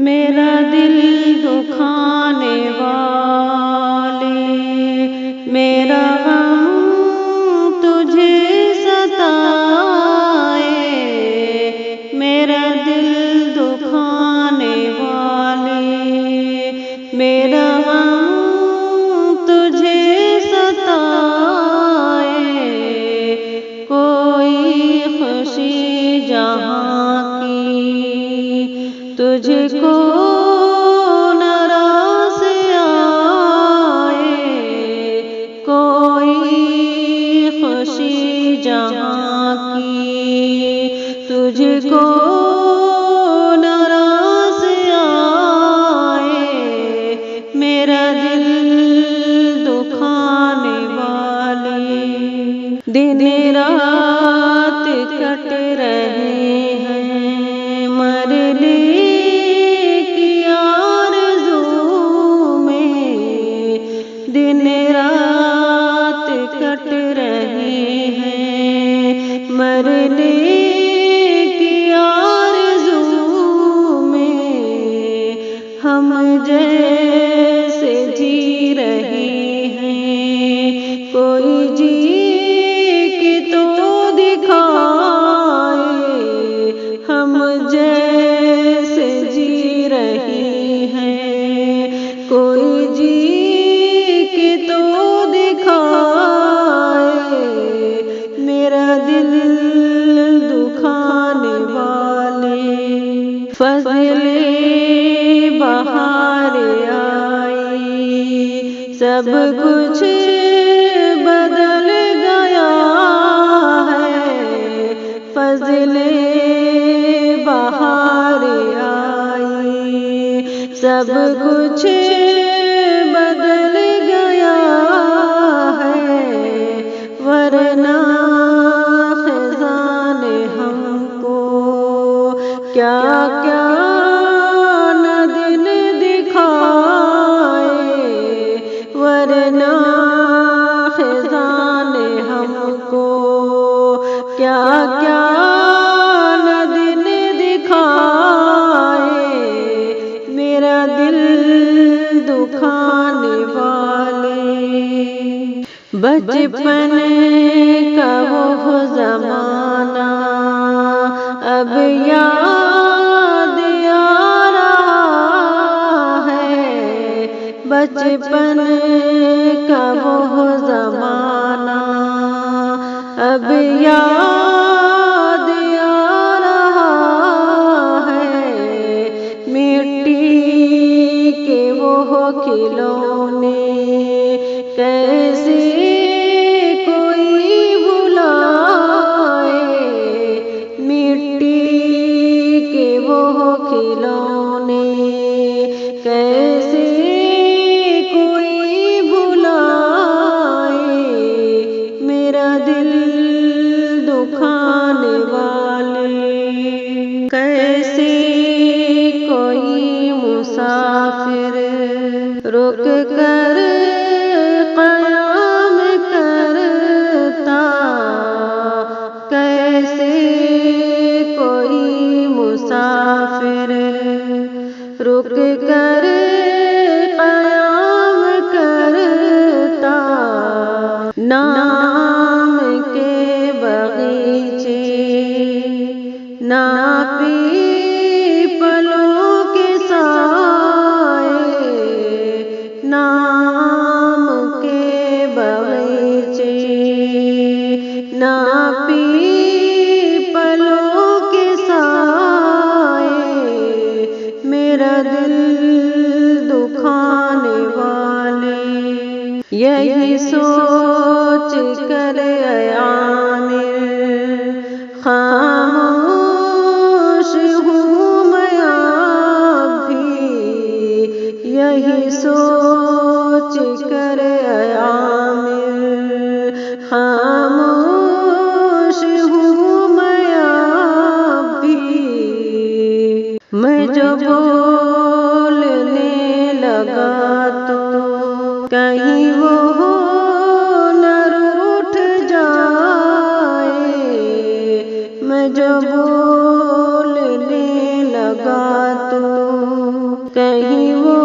میرا دل دکھانے والے، میرا غم تجھے ستائے، میرا دل دکھانے والے، میرا غم تجھے ستائے، کوئی خوشی جہاں کی تجھ کو ناراض آئے، کوئی خوشی جہاں کی تجھ کو ناراض آئے، میرا دل دکھانے والے، دن رات کٹ رہے ہیں مرنے دن رات کٹ رہے ہیں مرنے کی آرزو میں، ہم جیسے جی رہے ہیں کوئی جی کے تو دکھائے، ہم جیسے جی رہے ہیں کوئی جی تو دکھائے، میرا دل دکھانے والے، فضل بہار آئی سب کچھ بدل گیا ہے، فضل بہار آئی سب کچھ بدل گیا ہے، ورنہ خزاں نے ہم کو کیا کیا نہ دن دکھائے، ورنہ خزاں نے ہم کو کیا کیا نہ دن دکھائے، میرا دل دکھانے والے، بچپن کا وہ زمانہ اب یاد آ رہا ہے، بچپن کا وہ زمانہ اب یاد آ رہا ہے، مٹی کے وہ کھلونے کیسے کوئی بھلائے، مٹی کے وہ کھلونے کیسے کوئی بھلائے، میرا دل دکھانے والے، کیسے کوئی مسافر رک کر قیام کرتا، کیسے کوئی مسافر رک کر قیام کرتا، نام کے باغیچے نہ پیپلوں کے سائے، نام کے باغیچے نہ پیپلوں کے سائے، میرا دل دکھانے والے، یہی سوچ کر اے عامر خاموش ہوں میں اب بھی، یہی سوچ کر اے عامر خاموش ہوں میں اب بھی، میں جو بولنے لگا تو کہیں وہ نہ روٹھ جائے، میں جو بولنے لگا تو کہیں وہ